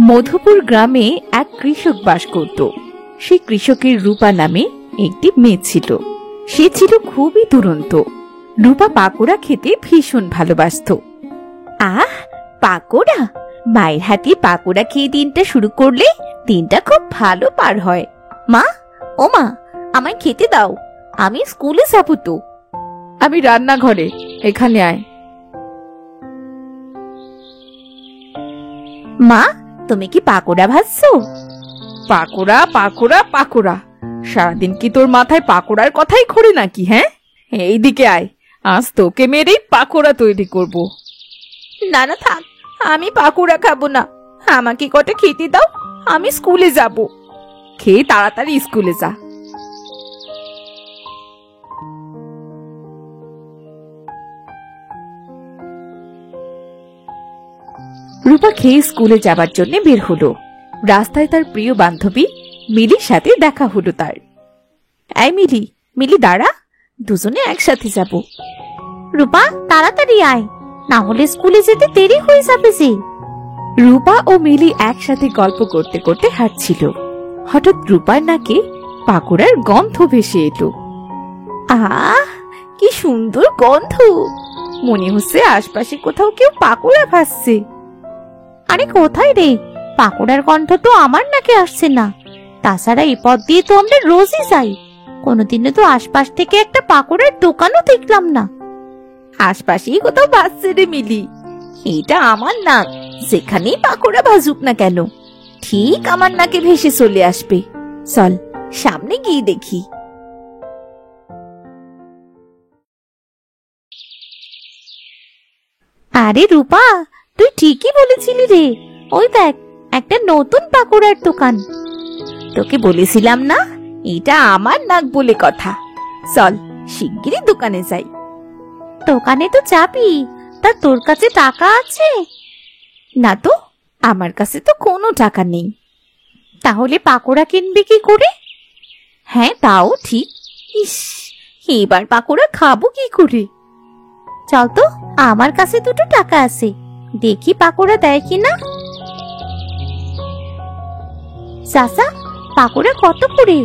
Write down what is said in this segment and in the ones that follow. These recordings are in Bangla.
মধুপুর গ্রামে এক কৃষক বাস করত। সেই কৃষকের রূপা নামে একটি মেয়ে ছিল। সে ছিল খুবই দুরন্ত। রূপা পাকোড়া খেতে ভীষণ ভালোবাসত। আহ, পাকোড়া! মায়ের হাতে পাকোড়া খেয়ে দিনটা শুরু করলে দিনটা খুব ভালো পার হয়। মা, ও মা, আমায় খেতে দাও, আমি স্কুলে যাবো তো। আমি রান্নাঘরে, এখানে আয়। মা, তুমি কি পাকোড়া ভাজছো? পাকোড়া পাকোড়া পাকোড়া, সারাদিন কি তোর মাথায় পাকোড়ার কথাই ঘোরে নাকি? হ্যাঁ, এইদিকে আয়, আজ তোকে মেরেই পাকোড়া তৈরি করব। না না, থাক, আমি পাকোড়া খাবো না, আমাকে কটা খেতে দাও, আমি স্কুলে যাব। খেয়ে তাড়াতাড়ি স্কুলে যা। রূপা খেয়ে স্কুলে যাবার জন্য বের হলো। রাস্তায় তার প্রিয় বান্ধবী মিলির সাথে দেখা হলো তার। এই মিলি, মিলি দাঁড়া, দুজনে একসাথে যাব। রূপা, তাড়াতাড়ি আয়, না হলে স্কুলে যেতে দেরি হয়ে যাবে যে। রূপা ও মিলি একসাথে গল্প করতে করতে হাঁটছিল। হঠাৎ রূপার নাকে পাকোড়ার গন্ধ ভেসে এলো। আহ, কি সুন্দর গন্ধ! মনে হচ্ছে আশপাশে কোথাও কেউ পাকোড়া ভাজছে। আরে কোথায় রে? পাকোড়ার গন্ধ তো আমার নাকে আসছে না। তাছাড়া এই পথ দিয়ে তো আমরা রোজই যাই, কোনোদিনও তো আশপাশ থেকে একটা পাকোড়ার দোকানও দেখলাম না। আশপাশেই কোথাও ভাজছে রে মিলি, এটা আমার নাক, যেখানেই পাকোড়া ভাজুক না কেন ঠিক আমার নাকে ভেসে চলে আসবে। চল সামনে গিয়ে দেখি। আরে রূপা, তুই ঠিকই বলেছিলি রে, ওই দেখ একটা নতুন পাকোড়ার দোকান। তোকে বলেছিলাম না এটা আমার নাক বলে কথা। চল শিগগিরই দোকানে যাই। দোকানে তো যাবি, তা তোর কাছে টাকা আছে? না তো, আমার কাছে তো কোনো টাকা নেই। তাহলে পাকোড়া কিনবি কি করে? হ্যাঁ তাও ঠিক। ইস, এবার পাকোড়া খাবো কি করে? চল তো, আমার কাছে দুটো টাকা আছে, দেখি পাকোড়া দেয় কিনা। চাচা, পাকোড়া কত করে?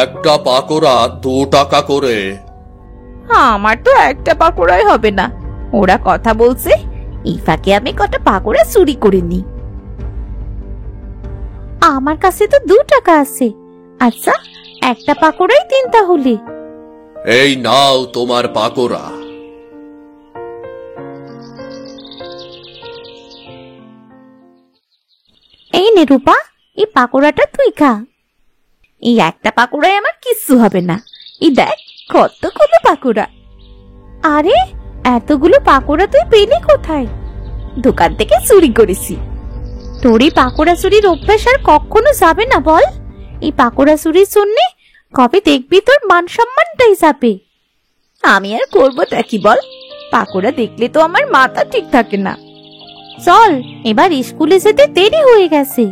একটা পাকোড়া 2 টাকা করে। আমার তো একটা পাকোড়াই হবে না, ওরা কথা বলছে, এই ফাঁকে আমি কটা পাকোড়া চুরি করে নি। আমার কাছে তো 2 টাকা আছে। আচ্ছা, একটা পাকোড়াই দিন তাহলে। এই নাও তোমার পাকোড়া। এই নে রূপা, এই পাকোড়াটা তুই খা। এই একটা পাকোড়ায় আমার কিচ্ছু হবে না, এই দেখ কতগুলো পাকোড়া। আরে, এতগুলো পাকোড়া তুই পেলি কোথায়? দোকান থেকে চুরি করেছি। তোর এই পাকোড়া চুরির অভ্যাস আর কখনো যাবে না বল। এই পাকোড়া চুরির জন্য কবে দেখবি তোর মান সম্মানটাই যাবে। আমি আর করবোটা কি বল, পাকোড়া দেখলে তো আমার মাথা ঠিক থাকে না। চল, এবার স্কুলে যেতে দেরি হয়ে গেছে।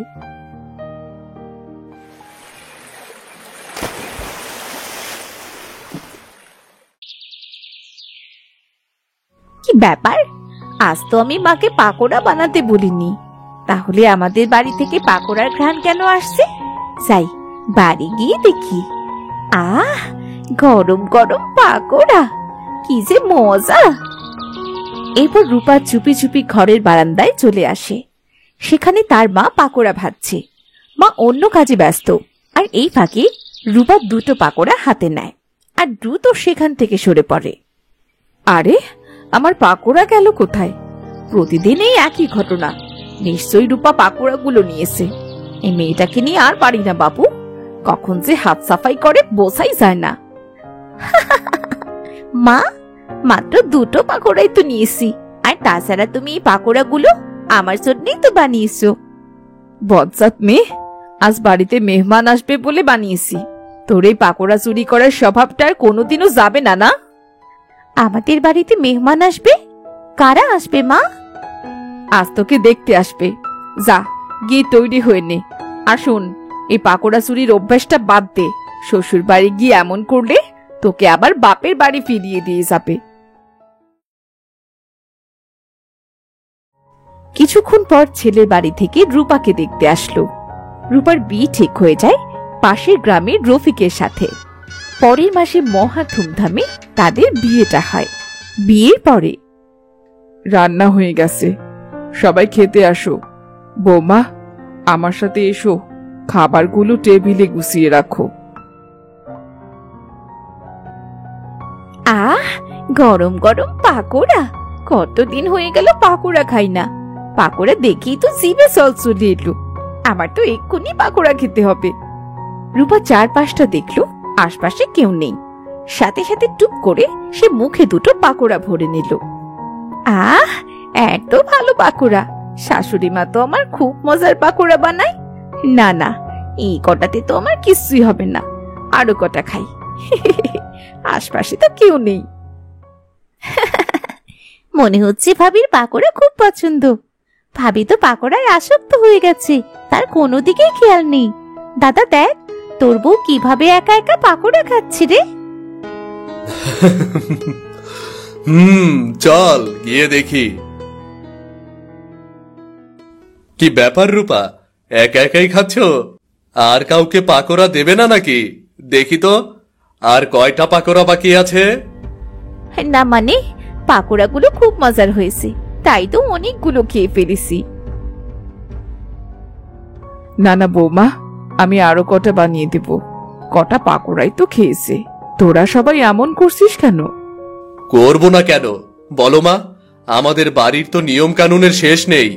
কি ব্যাপার, আজ তো আমি মাকে পাকোড়া বানাতে বলিনি, তাহলে আমাদের বাড়ি থেকে পাকোড়ার ঘ্রাণ কেন আসছে? যাই, বাড়ি গিয়ে দেখি। আহ, গরম গরম পাকোড়া, কি যে মজা! এরপর রূপা চুপি চুপি ঘরের বারান্দায় চলে আসে। সেখানে তার মা পাকোড়া ভাজছে। মা অন্য কাজে ব্যস্ত, আর এই ফাঁকে রূপা 2টো পাকোড়া হাতে নেয় আর দ্রুত সেখান থেকে সরে পড়ে। আরে, আমার পাকোড়া গেল কোথায়? প্রতিদিন এই একই ঘটনা, নিশ্চয়ই রূপা পাকোড়াগুলো নিয়েছে। এই মেয়েটাকে নিয়ে আর পারি না বাবু, কখন যে হাত সাফাই করে বোঝাই যায় না। মা, মাত্র 2টো পাকোড়াই তো নিয়েছি, আর তাছাড়া তুমি এই পাকোড়াগুলো আমার জন্যই তো বানিয়েছো। বজ্জাত মেয়ে, আজ বাড়িতে মেহমান আসবে বলে বানিয়েছি, তোর এই পাকোড়া চুরি করার স্বভাবটা আর কোনোদিনও যাবে না। না, আমাদের বাড়িতে মেহমান আসবে? কারা আসবে মা? আজ তোকে দেখতে আসবে, যা গিয়ে তৈরি হয়ে নে। আর শোন, এই পাকোড়া চুরির অভ্যাসটা বাদ দে, শ্বশুর বাড়ি গিয়ে এমন করলে তোকে আবার বাপের বাড়ি ফিরিয়ে দিয়ে যাবে। কিছুক্ষণ পর ছেলের বাড়ি থেকে রূপাকে দেখতে আসলো। রূপার বিয়ে ঠিক হয়ে যায় পাশের গ্রামের রফিকের সাথে। পরের মাসে মহা ধুমধামে তাদের বিয়েটা হয়। বিয়ের পরে রান্না হয়ে গেছে, সবাই খেতে আসো। বৌমা, আমার সাথে এসো, খাবারগুলো টেবিলে গুছিয়ে রাখো। আহ, গরম গরম পাকোড়া! কতদিন হয়ে গেল পাকোড়া খাই না। পাকোড়া দেখেই তো জিভে জল চলে এলো। আমার তো এক্ষুনি পাকোড়া খেতে হবে। রূপা চারপাশটা দেখলো, আশপাশে কেউ নেই। সাথে সাথে টুপ করে সে মুখে দুটো পাকোড়া ভরে নিল। আহ, এত ভালো পাকোড়া! শাশুড়ি মা তো আমার খুব মজার পাকোড়া বানায়। না না, এই কটাতে তো আমার কিছুই হবে না, আরো কটা খাই। আশপাশে তো কেউ নেই। মনে হচ্ছে ভাবির পাকোড়া খুব পছন্দ। ভাবি তো পাকোড়ায় আসক্ত হয়ে গেছে, তার কোনো দিকেই খেয়াল নেই। দাদা দেখ, তোর বউ কিভাবে একা একা পাকোড়া খাচ্ছে রে। চল গিয়ে দেখি। কি ব্যাপার রূপা, একা একাই খাচ্ছ? আর কাউকে পাকোড়া দেবে না নাকি? দেখি তো, আর কয়টা পাকোড়া বাকি আছে? না মানে, পাকোড়াগুলো খুব মজার হয়েছে, তাই তো অনেকগুলো খেয়ে ফেলেছি। না না বৌমা, আমি আরো কটা বানিয়ে দেব। কটা পাকোড়াই তো খেয়েছে, তোরা সবাই এমন করছিস কেন? করবো না কেন বলো মা, আমাদের বাড়ির তো নিয়ম কানুনের শেষ নেই।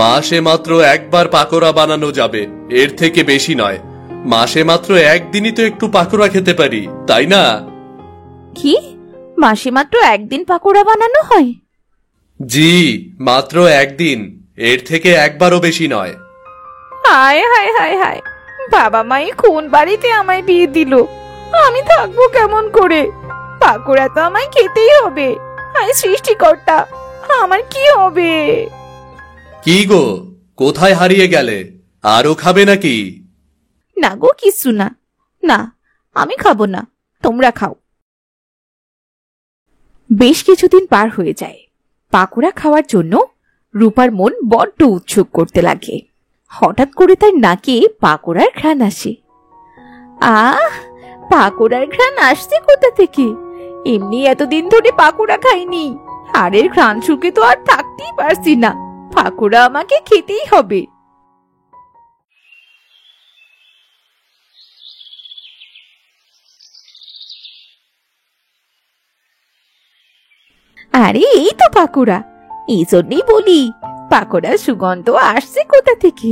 মাসে মাত্র একবার পাকোড়া বানানো যাবে, এর থেকে বেশি নয়। মাসে মাত্র একদিনই তো একটু পাকোড়া খেতে পারি, তাই না? কি, মাসে মাত্র একদিন পাকোড়া বানানো হয়? জি, মাত্র একদিন, এর থেকে একবারও বেশি নয়। হায় হায় হায় হায়, বাবা মাই কোন বাড়িতে আমায় বিয়ে দিল? আমি থাকবো কেমন করে? পাকোড়া তো আমায় খেতেই হবে। হায় সৃষ্টিকর্তা, আমার কি হবে? কি গো, কোথায় হারিয়ে গেলে? আরো খাবে নাকি? না গো, কিছু না। না, আমি খাবো না, তোমরা খাও। বেশ কিছুদিন পার হয়ে যায়। পাকোড়া খাওয়ার জন্য রূপার মন বড্ড উৎসুক করতে লাগে। হঠাৎ করে তার নাকে পাকোড়ার ঘ্রাণ আসে। আহ, পাকোড়ার ঘ্রাণ আসছে কোথা থেকে? এমনি এতদিন ধরে পাকোড়া খাইনি, আর এর ঘ্রাণ শুকে তো আর থাকতেই পারছি না। পাকোড়া আমাকে খেতেই হবে। আরে এই তো পাকোড়া! এই জন্যই বলি, পাকোড়ার সুগন্ধ আসছে কোথা থেকে।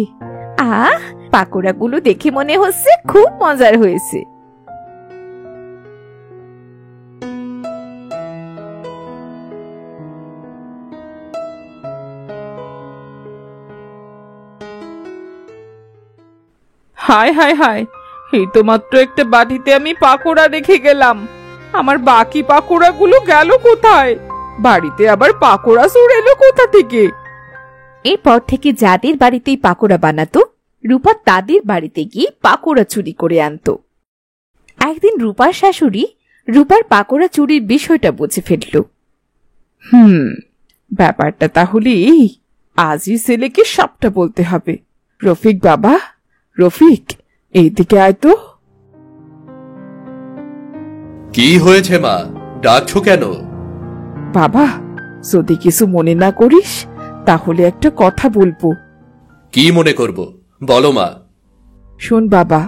আহ, পাকোড়াগুলো দেখে মনে হচ্ছে খুব মজার হয়েছে। হায় হায় হায়, এই তো মাত্র একটা বাটিতে আমি পাকোড়া রেখে গেলাম। আমার বাকি পাকোড়াগুলো গেল কোথায়? বাড়িতে আবার পাকোড়া চুর এলো কোথা থেকে? এরপর থেকে যাদের বাড়িতেই পাকোড়া বানাতো, রূপা তাদের বাড়িতে গিয়ে পাকোড়া চুরি করে আনতো। একদিন রূপার শাশুড়ি রূপার পাকোড়া চুরির বিষয়টা বুঝে ফেলল। ব্যাপারটা তাহলে এই, আজই ছেলেকে সবটা বলতে হবে। রফিক বাবা, রফিক, এইদিকে আয় তো। কি হয়েছে মা, ডাকছো কেন? বাবা, যদি কিছু মনে না করিস তাহলে একটা কথা বলবো। কি মনে করব, বলো মা। শোন বাবা,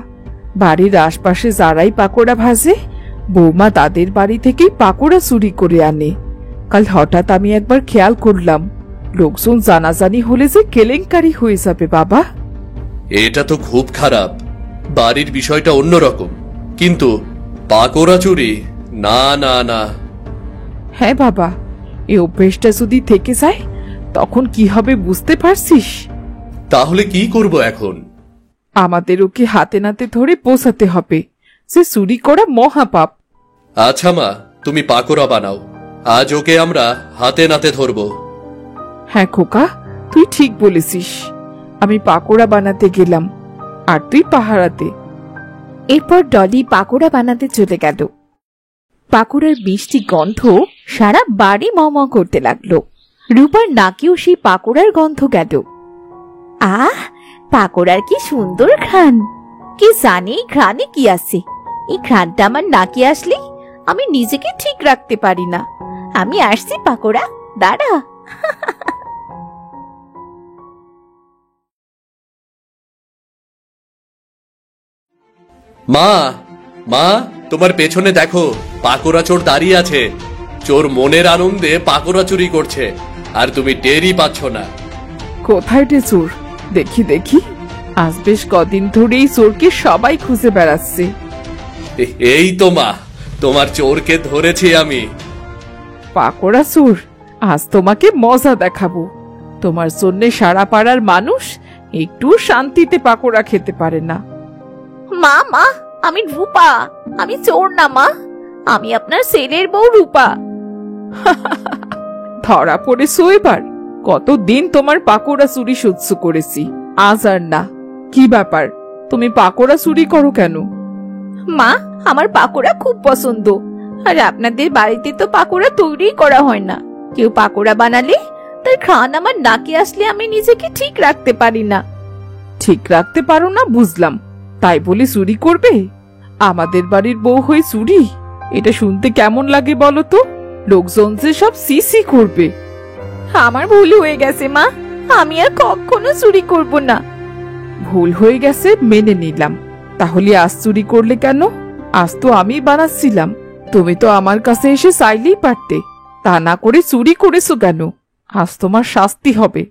বাড়ির আশপাশে যারাই পাকোড়া ভাজে, বৌমা তাদের বাড়ি থেকেই পাকোড়া চুরি করে আনে। কাল হঠাৎ আমি একবার খেয়াল করলাম, লোকজন জানাজানি হলে যে কেলেঙ্কারি হয়ে যাবে বাবা। এটা তো খুব খারাপ। বাড়ির বিষয়টা অন্যরকম, কিন্তু পাকোড়া চুরি? না না না। হ্যাঁ বাবা, এই অভ্যেসটা যদি থেকে যায় তখন কি হবে বুঝতে পারছিস? তাহলে কি করব এখন? আমাদের ওকে হাতে নাতে ধরে বোঝাতে হবে যে চুরি করা মহাপাপ। আচ্ছা মা, তুমি পাকোড়া বানাও, আজ ওকে আমরা হাতে নাতে ধরবো। হ্যাঁ খোকা, তুই ঠিক বলেছিস। আমি পাকোড়া বানাতে গেলাম, আর তুই পাহারাতে। এরপর ডলি পাকোড়া বানাতে চলে গেল। পাকোড়ার মিষ্টি গন্ধ সারা বাড়ি ম ম করতে লাগলো। রূপার নাকেও সেই পাকোড়ার গন্ধ গেল। আহ, পাকোড়ার কি সুন্দর ঘ্রাণ! কি জানি এই ঘ্রাণে কি আছে। এই ঘ্রাণটা আমার নাকে আসলে আমি নিজেকে ঠিক রাখতে পারি না। আমি আসছি পাকোড়া, দাঁড়া। মা, মা, তোমার পেছনে দেখো, পাকোড়া চোর দাঁড়িয়ে আছে। চোর মনের আনন্দে পাকোড়া চুরি করছে, আর তুমি টেরই পাচ্ছ না। কোথায় রে চোর? দেখি দেখি। আজ বেশ কদিন ধরেই চোরকে সবাই খুঁজে বেড়াচ্ছে। এই তো মা, তোমার চোরকে ধরেছি আমি। পাকোড়া চোর, আজ তোমাকে মজা দেখাবো। তোমার জন্যে সারা পাড়ার মানুষ একটু শান্তিতে পাকোড়া খেতে পারে না। মা, মা, আমি রূপা, আমি চোর না মা, আমি আপনার ছেলের বউ রূপা। ধরা পড়েছো এবার? কতদিন তোমার পাকোড়া চুরি সহ্য করেছি, আজ আর না। কি ব্যাপার, তুমি পাকোড়া চুরি করো কেন? মা, আমার পাকোড়া খুব পছন্দ, আর আপনাদের বাড়িতে তো পাকোড়া তৈরি করা হয় না। কেউ পাকোড়া বানালে তার ঘ্রাণ আমার নাকে আসলে আমি নিজেকে ঠিক রাখতে পারি না। ঠিক রাখতে পারো না বুঝলাম, তাই বলে চুরি করবে? আমাদের বাড়ির বউ হয়ে চুরি? এটা শুনতে কেমন লাগে বলো তো? লোকজন যে সব সিসি করবে। আমার ভুল হয়ে গেছে মা, আমি আর কখনো চুরি করব না। ভুল হয়ে গেছে মেনে নিলাম, তাহলে আজ চুরি করলে কেন? আজ তো আমি বানাচ্ছিলাম, তুমি তো আমার কাছে এসে চাইলেই পারতে। তা না করে চুরি করেছো কেন? আজ তোমার শাস্তি হবে।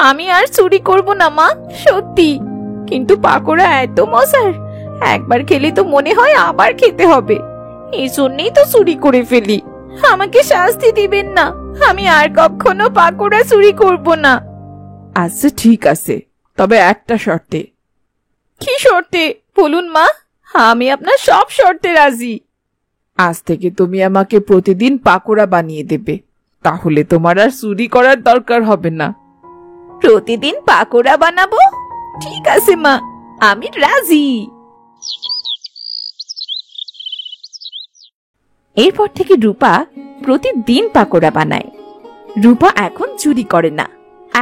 আমি আর চুরি করব না মা, সত্যি। কিন্তু পাকোড়া এত মজার, একবার খেলে তো মনে হয় আবার খেতে হবে। এই জন্যই তো চুরি করে ফেলি। আমাকে শাস্তি দিবেন না, আমি আর কখনো পাকোড়া চুরি করব না। আচ্ছা ঠিক আছে, তবে একটা শর্তে। কি শর্তে বলুন মা, আমি আপনার সব শর্তে রাজি। আজ থেকে তুমি আমাকে প্রতিদিন পাকোড়া বানিয়ে দেবে, তাহলে তোমার আর চুরি করার দরকার হবে না। প্রতিদিন পাকোড়া বানাবো? ঠিক আছে মা, আমি রাজি। এরপর থেকে রূপা প্রতিদিন পাকোড়া বানায়। রূপা এখন চুরি করে না,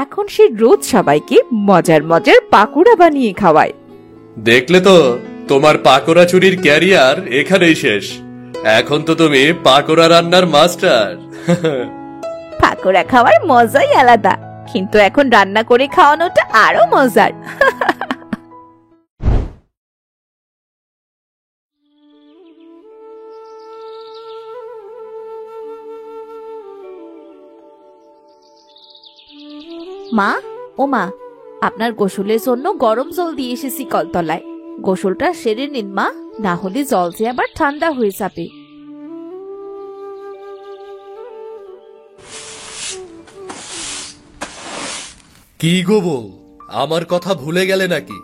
এখন সে রোজ সবাইকে মজার মজার পাকোড়া বানিয়ে খাওয়ায়। দেখলে তো, তোমার পাকোড়া চুরির ক্যারিয়ার এখানেই শেষ। এখন তো তুমি পাকোড়া রান্নার মাস্টার। পাকোড়া খাওয়ার মজাই আলাদা, কিন্তু এখন রান্না করে খাওয়ানোটা আরো মজার। মা, ও মা, আপনার গোসলের জন্য গরম জল দিয়ে এসেছি কলতলায়। গোসলটা সেরে নিন মা, না হলে জল যে আবার ঠান্ডা হয়ে যাবে। কি গো বউ, আমার কথা ভুলে গেলে নাকি?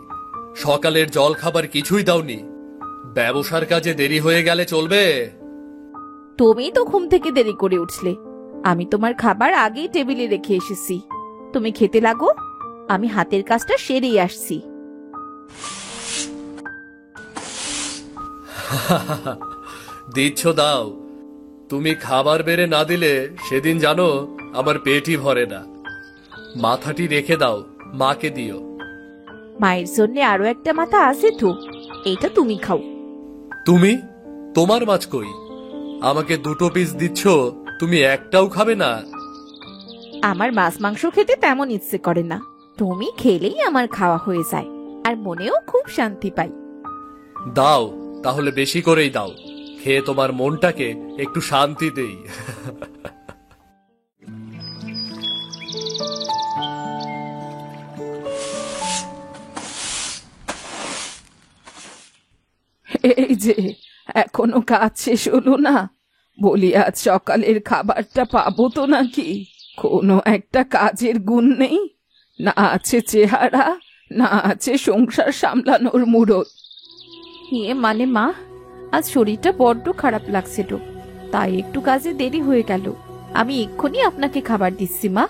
সকালের জল খাবার কিছুই দাওনি। ব্যবসার কাজে দেরি হয়ে গেলে চলবে? তুমি তো ঘুম থেকে দেরি করে উঠলে, আমি তোমার খাবার আগেই টেবিলে রেখে এসেছি। তুমি খেতে লাগো, আমি হাতের কাজটা সেরেই আসছি। দিচ্ছ দাও, তুমি খাবার বেড়ে না দিলে সেদিন জানো আমার পেটই ভরে না। মাথাটি রেখে দাও, মাকে দিও। মায়ের জন্য আরো একটা মাথা আছে তো, এটা তুমি খাও। তুমি? তোমার মাছ কই? আমাকে 2 পিস দিচ্ছ, তুমি একটাও খাবে না? আমার মাছ মাংস খেতে তেমন ইচ্ছে করে না, তুমি খেলেই আমার খাওয়া হয়ে যায়, আর মনেও খুব শান্তি পাই। দাও, তাহলে বেশি করেই দাও, খেয়ে তোমার মনটাকে একটু শান্তি দেই। এই যে, এখনো কাজ শেষ হলো না? বলি আজ সকালের খাবারটা পাবো তো নাকি? কোনো একটা কাজের গুণ নেই, না আছে চেহারা, না আছে সংসার সামলানোর মুরত। মানে মা, আজ শরীরটা বড্ড খারাপ লাগছে তো, তাই একটু কাজে দেরি হয়ে গেল। আমি এক্ষুনি আপনাকে খাবার দিচ্ছি মা।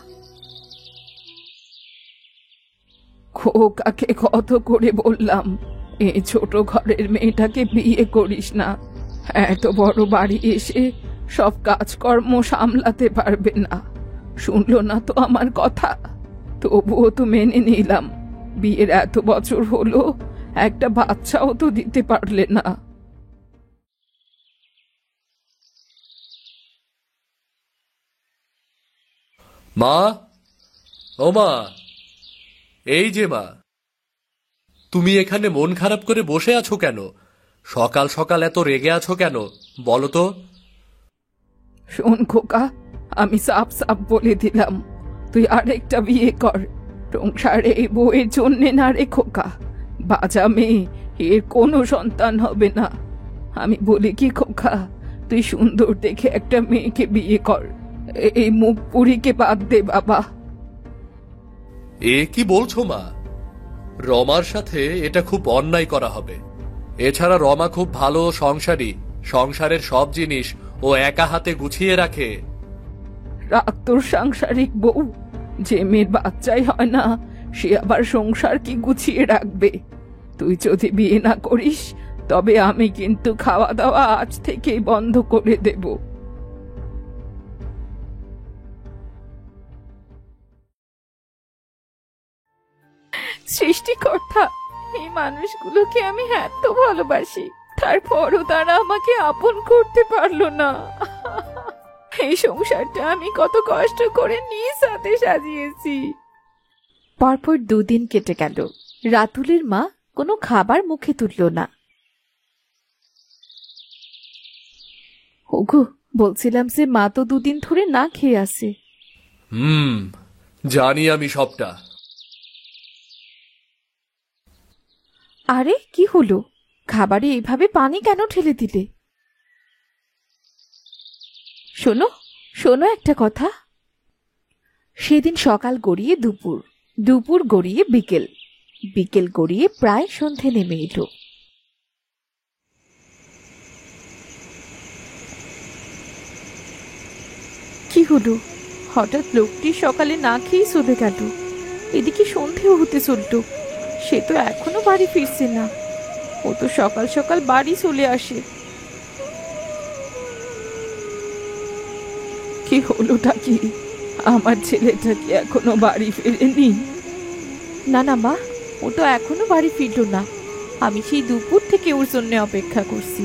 খোকাকে কত করে বললাম, এই ছোট ঘরের মেয়েটাকে বিয়ে করিস না। এত বড় বাড়ি এসে সব কাজকর্ম সামলাতে পারবে না। শুনলো না তো আমার কথা। তবুও তো মেনে নিলাম। বিয়ের এত বছর হলো, একটা বাচ্চাও তো দিতে পারলে না। মা, ও মা, এই যে মা, তুমি এখানে মন খারাপ করে বসে আছো কেন? সকাল সকাল এত রেগে আছো কেন, বলো তো? শোন খোকা, আমি সাফ সাফ বলে দিলাম, তুই আরেকটা বিয়ে কর। সংসারে এই বউয়ের জন্যে না রে খোকা। বাজা মেয়ে, এর কোনো সন্তান হবে না। আমি বলি কি খোকা, তুই সুন্দর দেখে একটা মেয়েকে বিয়ে কর। এই মুখ পুরীকে বাদ দে বাবা। এ কি বলছো মা? রমার সাথে এটা খুব অন্যায় করা হবে। এছাড়া রমা খুব ভালো সংসারী, সংসারের সব জিনিস ও একা হাতে গুছিয়ে রাখে। রাগ তোর সাংসারিক বউ। যে মেয়ের বাচ্চাই হয় না, সে আবার সংসার কি গুছিয়ে রাখবে? তুই যদি বিয়ে না করিস, তবে আমি কিন্তু খাওয়া দাওয়া আজ থেকেই বন্ধ করে দেব। সৃষ্টিকর্তা, এই মানুষগুলোকে আমি এত ভালোবাসি, তারপরও তারা আমাকে আপন করতে পারলো না। এই সংসারটা আমি কত কষ্ট করে নিজ হাতে সাজিয়েছি। পরপর 2 দিন কেটে গেল। রাতুলের মা কোনো খাবার মুখে তুলল না। ওগো, বলছিলাম যে মা তো 2 দিন ধরে না খেয়ে আছে। জানি আমি সবটা। আরে কি হলো? খাবারে এইভাবে পানি কেন ঢেলে দিলে? শোনো শোনো একটা কথা। সেদিন সকাল গড়িয়ে দুপুর, দুপুর গড়িয়ে বিকেল, বিকেল গড়িয়ে প্রায় সন্ধে নেমে এলো। কি হলো? হঠাৎ লোকটি সকালে না খেয়ে চলে গেল। এদিকে সন্ধেও হতে চলল, সে তো এখনো বাড়ি ফিরছে না। ও তো সকাল সকাল বাড়ি চলে আসে। কি হলোটা কি? আমার ছেলেটা কি এখনো বাড়ি ফেরেনি? না না মা, ও তো এখনো বাড়ি ফিরল না। আমি সেই দুপুর থেকে ওর জন্য অপেক্ষা করছি।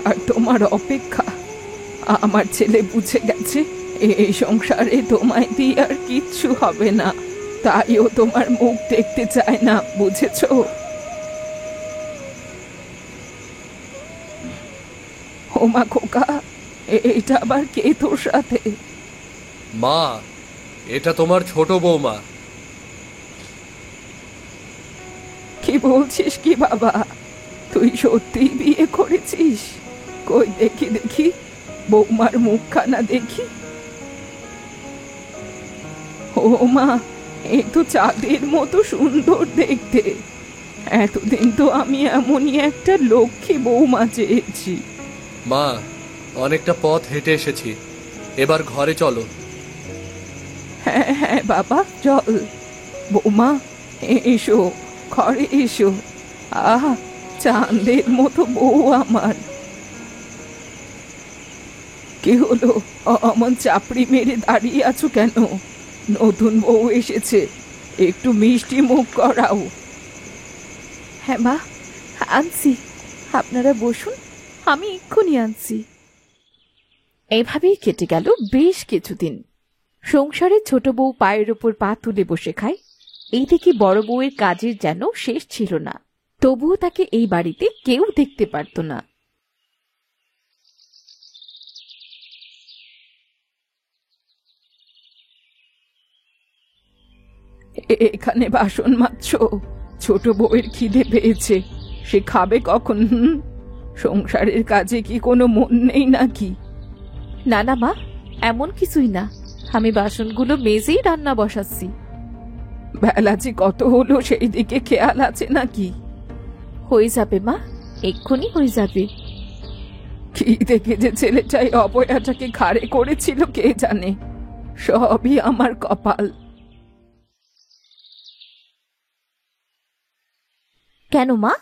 আর তোমার অপেক্ষা? আমার ছেলে বুঝে গেছে এই সংসারে তোমায় দিয়ে আর কিচ্ছু হবে না, তাই ও তোমার মুখ দেখতে চায় না, বুঝেছো? ওমা খোকা, এটা আবার কে তোর সাথে? মা, এটা তোমার ছোট বৌমা। কি বলছিস কি বাবা? তুই সত্যিই বিয়ে করেছিস? কই দেখি দেখি, বৌমার মুখখানা দেখি। ও মা, এ তো চাঁদের মতো সুন্দর দেখতে। এতদিন তো আমি এমনই একটা লক্ষ্মী বৌমা চেয়েছি। মা, অনেকটা পথ হেঁটে এসেছি, এবার ঘরে চলো। হ্যাঁ হ্যাঁ বাবা, চল। বৌমা, এসো, ঘরে এসো। আহা, চাঁদের মতো বউ আমার। কি হলো, অমন চাপড়ি মেরে দাঁড়িয়ে আছো কেন? নতুন বউ এসেছে, একটু মিষ্টি মুখ করাও। হ্যাঁ মা, আনছি। আপনারা বসুন, আমি এক্ষুনি আনছি। এভাবেই কেটে গেল বেশ কিছুদিন। সংসারে ছোট বউ পায়ের ওপর পা তুলে বসে খায়। এইদিকে বড় বউয়ের কাজের যেন শেষ ছিল না। তবুও তাকে এই বাড়িতে কেউ দেখতে পারত না। এখানে বাসন মাজছো? ছোট বউয়ের খিদে পেয়েছে, সে খাবে কখন? সংসারের কাজে কি কোনো মন নেই নাকি? না না মা, এমন কিছুই না। আমি বাসনগুলো মেজেই রান্না বসাচ্ছি। বেলা যে কত হলো সেই দিকে খেয়াল আছে নাকি? হয়ে যাবে মা, এক্ষুনি হয়ে যাবে। কি দেখে যে ছেলেটাই অবয়াটাকে ঘাড়ে করেছিল কে জানে। সবই আমার কপাল। কেন মা,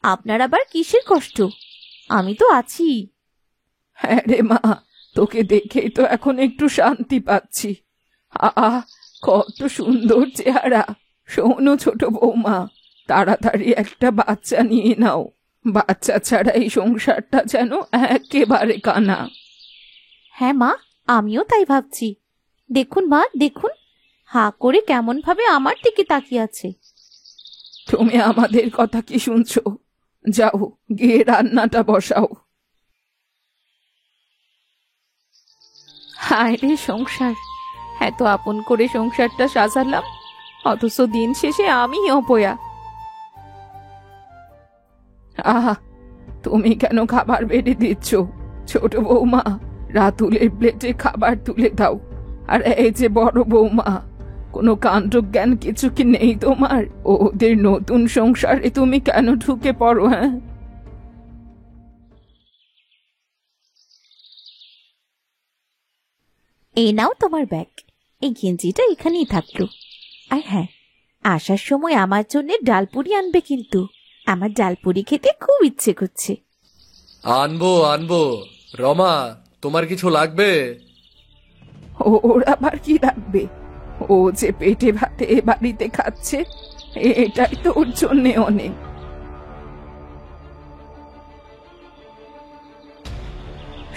আপনার আবার কিসের কষ্ট? আমি তো আছি। হ্যাঁ রে মা, তোকে দেখেই তো এখন একটু শান্তি পাচ্ছি। কত সুন্দর চেহারা। শোনো ছোট বৌমা, তাড়াতাড়ি একটা বাচ্চা নিয়ে নাও। বাচ্চা ছাড়া এই সংসারটা যেন একেবারে কানা। হ্যাঁ মা, আমিও তাই ভাবছি। দেখুন মা, দেখুন, হা করে কেমন ভাবে আমার দিকে তাকিয়ে আছে। তুমি আমাদের কথা কি শুনছো? যাও, গিয়ে রান্নাটা বসাও। হায় রে সংসার, এত আপন করে সংসারটা সাজালাম, অথচ দিন শেষে আমি অপয়া। আহা, তুমি কেন খাবার বেড়ে দিচ্ছ? ছোট বৌমা, রাতুলের প্লেটে খাবার তুলে দাও। আর এই যে বড় বৌমা, কোনো কাণ্ডজ্ঞান কিছু কি নেই তোমার? ওদের নতুন সংসারে তুমি কেন ঢুকে পড়ো? হ্যাঁ, এই নাও তোমার ব্যাগ, এই গেঞ্জিটা এখানেই থাকলো। আর হ্যাঁ, আসার সময় আমার জন্য ডালপুরি আনবে কিন্তু, আমার ডালপুরি খেতে খুব ইচ্ছে করছে। আনবো আনবো। রমা, তোমার কিছু লাগবে? ওর আবার কি লাগবে? ও যে পেটে ভাতে এ বাড়িতে খাচ্ছে, এটাই তো ওর জন্যে অনেক।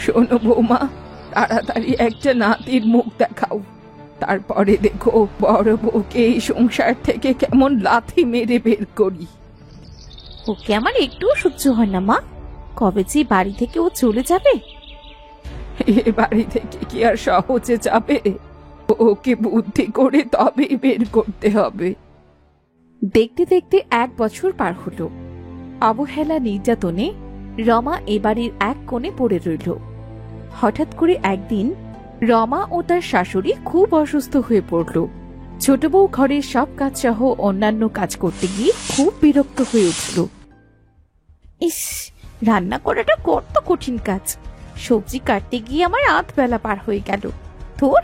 শোনো বৌমা, তাড়াতাড়ি একটা নাতির মুখ দেখাও। তারপরে দেখো বড় বউকে এই সংসার থেকে কেমন লাথি মেরে বের করি। ওকে আমার একটুও সহ্য হয় না মা। কবে যে বাড়ি থেকে ও চলে যাবে। এ বাড়ি থেকে কি আর সহজে যাবে? ওকে বুদ্ধি করে তবেই বের করতে হবে। দেখতে দেখতে 1 বছর পার হলো। অবহেলা নির্যাতনে রমা এ বাড়ির এক কোণে পড়ে রইল। হঠাৎ করে একদিন রমা ও তার শাশুড়ি খুব অসুস্থ হয়ে পড়ল। ছোট বউ ঘরের সব কাজ সহ অন্যান্য কাজ করতে গিয়ে খুব বিরক্ত হয়ে উঠল। ইস, রান্না করাটা কত কঠিন কাজ। সবজি কাটতে গিয়ে আমার 8 বেলা পার হয়ে গেল। তোর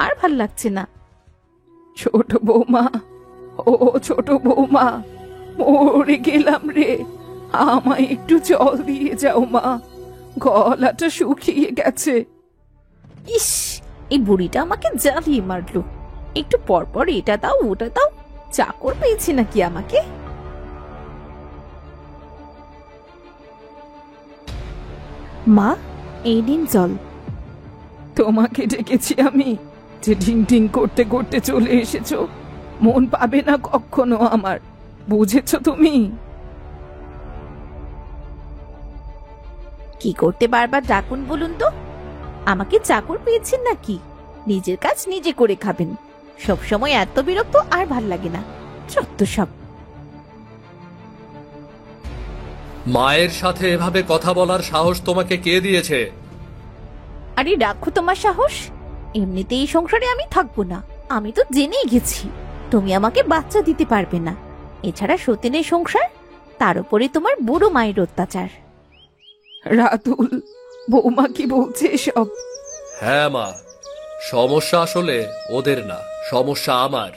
আর ভাল লাগছে না। ছোট বৌমা, ও ছোট বৌমা, মরে গেলাম রে। আমায় একটু জল দিয়ে যাও মা, গলাটা শুকিয়ে গেছে। ইস, এই বুড়িটা আমাকে জ্বালিয়ে মারলো। একটু পরপর এটা দাও ওটা দাও, চাকর পেয়েছে নাকি আমাকে? মা, এই নিন জল। তোমাকে ডেকেছি আমি, যে ঢিং ঢিং করতে করতে চলে এসেছো। মন পাবে না কখনো আমার, বুঝেছো তুমি? কি করতে বারবার ডাকুন বলুন তো? আমাকে চাকর পেয়েছেন নাকি? নিজের কাজ নিজে করে খাবেন। সব সময় এত বিরক্ত আর ভাল লাগে না। যত সব। মায়ের সাথে এভাবে কথা বলার সাহস তোমাকে কে দিয়েছে? আরে রাখো তোমার সাহস। এমনিতে এই সংসারে আমি থাকবো না। আমি তো জেনেই গেছি তুমি আমাকে বাচ্চা দিতে পারবে না। এছাড়া সতীনের সংসার, তার উপরে তোমার বুড়ো মায়ের অত্যাচার। রাতুল, বৌমা কি বলছে সব? হ্যাঁ মা, সমস্যা আসলে ওদের না, সমস্যা আমার।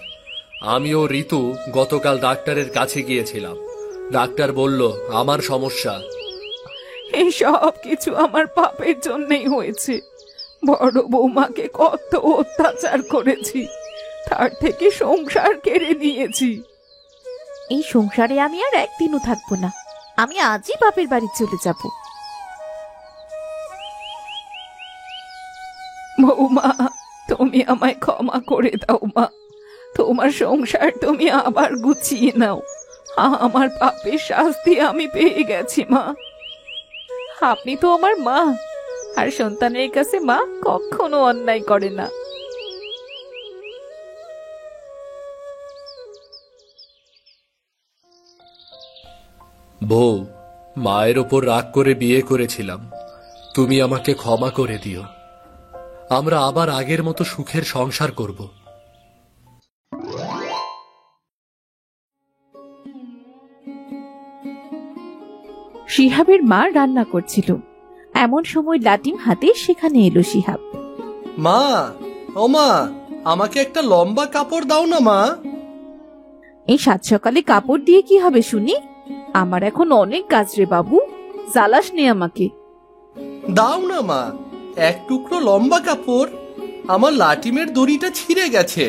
আমিও ঋতু গতকাল ডাক্তারের কাছে গিয়েছিলাম। ডাক্তার বলল আমার সমস্যা। এই সব কিছু আমার পাপের জন্যই হয়েছে। বড় বৌমাকে কত অত্যাচার করেছি, তার থেকে সংসার কেড়ে নিয়েছি। এই সংসারে আমি আর একদিনও থাকবো না। আমি আজই বাপের বাড়ি চলে যাব। বৌমা, তুমি আমায় ক্ষমা করে দাও মা। তোমার সংসার তুমি আবার গুছিয়ে নাও। আমার পাপের শাস্তি আমি পেয়ে গেছি মা। আপনি তো আমার মা, আর সন্তানের কাছে মা কখনো অন্যায় করে না। বউ, মায়ের ওপর রাগ করে বিয়ে করেছিলাম। তুমি আমাকে ক্ষমা করে দিও। আমরা আবার আগের মতো সুখের সংসার করব। শিহাবের মা রান্না করছিল। এমন সময় লাটিম হাতে সেখানে এলো শিহাব। মা, ও মা, আমাকে একটা লম্বা কাপড় দাও না মা। এই 7 সকালে কাপড় দিয়ে কি হবে শুনি? আমার এখন অনেক কাজ রে বাবু, জ্বালাস নে আমাকে। দাও না মা, এক টুকরো লম্বা কাপড়, আমার লাটিমের দড়িটা ছিঁড়ে গেছে,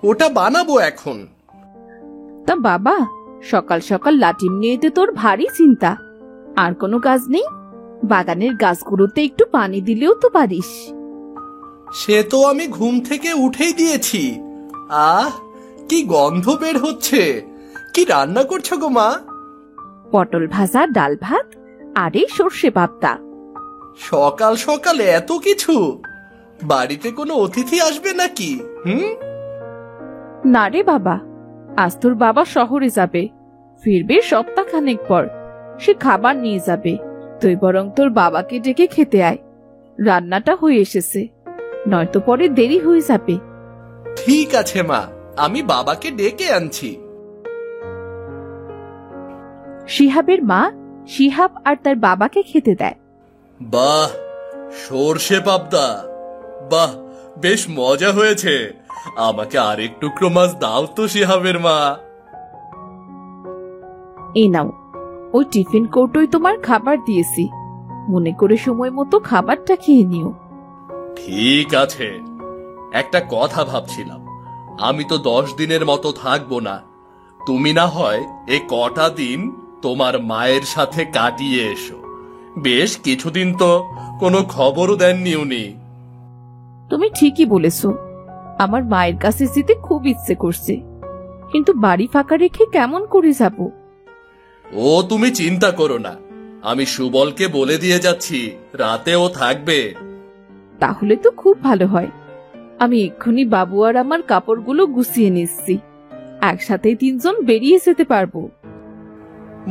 ওটা বানাবো এখন। তা বাবা, সকাল সকাল লাটিম নিয়ে তো তোর ভারী চিন্তা। আর কোনো কাজ নেই? বাগানের গাছগুলোতে একটু পানি দিলেও তো পারিস। সে তো আমি ঘুম থেকে উঠেই দিয়েছি। আহ, কি গন্ধ বের হচ্ছে! কি রান্না করছো গো মা? পটল ভাজা, ডাল ভাত আর এই সর্ষে পাবদা। সকাল সকাল এত কিছু! বাড়িতে কোনো অতিথি আসবে নাকি? না রে বাবা, আজ তোর বাবা শহরে যাবে, ফিরবে সপ্তাহখানেক পর। সে খাবার নিয়ে যাবে। তুই বরং তোর বাবাকে ডেকে খেতে আয়, রান্নাটা হয়ে এসেছে, নয়তো পরে দেরি হয়ে যাবে। ঠিক আছে মা, আমি বাবাকে ডেকে আনছি। শিহাবের মা শিহাব আর তার বাবাকে খেতে দেয়। বাহ, সর্ষে পাবদা! বাহ, বেশ মজা হয়েছে। আমাকে আরেক টুকরো মাছ দাও তো শিহাবের মা। এই নাও, ওই টিফিন কৌটোয় তোমার খাবার দিয়েছি, মনে করে সময় মতো খাবারটা খেয়ে নিও। ঠিক আছে। একটা কথা ভাবছিলাম, আমি তো 10 দিনের মতো থাকবো না। তুমি না হয় এ কটা দিন তোমার মায়ের সাথে কাটিয়ে এসো। বেশ কিছুদিন তো কোনো খবরও দেননি উনি। তুমি ঠিকই বলেছো, আমার মায়ের কাছে যেতে খুব ইচ্ছে করছে, কিন্তু বাড়ি ফাঁকা রেখে কেমন করে যাব? ও তুমি চিন্তা করো না, আমি সুবলকে বলে দিয়ে যাচ্ছি রাতে ও থাকবে। তাহলে তো খুব ভালো হয়। আমি এক্ষুনি বাবু আর আমার কাপড়গুলো গুছিয়ে নিচ্ছি, একসাথে 3 জন বেরিয়ে যেতে পারবো।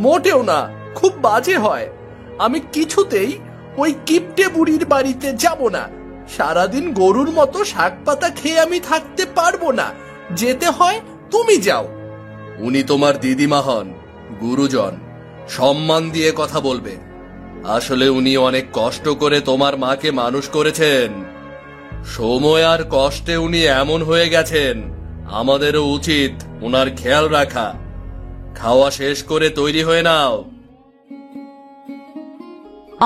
মোটেও না, খুব বাজে হয়। আমি কিছুতেই ওই কিপটে বুড়ির বাড়িতে যাব না। সারাদিন গরুর মতো শাক পাতা খেয়ে আমি থাকতে পারবো না। যেতে হয় তুমি যাও। উনি তোমার দিদিমা হন, গুরুজন, সম্মান দিয়ে কথা বলবে। আসলে উনি অনেক কষ্ট করে তোমার মাকে মানুষ করেছেন। সময় আর কষ্টে উনি এমন হয়ে গেছেন, আমাদেরও উচিত ওনার খেয়াল রাখা। খাওয়া শেষ করে তৈরি হয়ে নাও।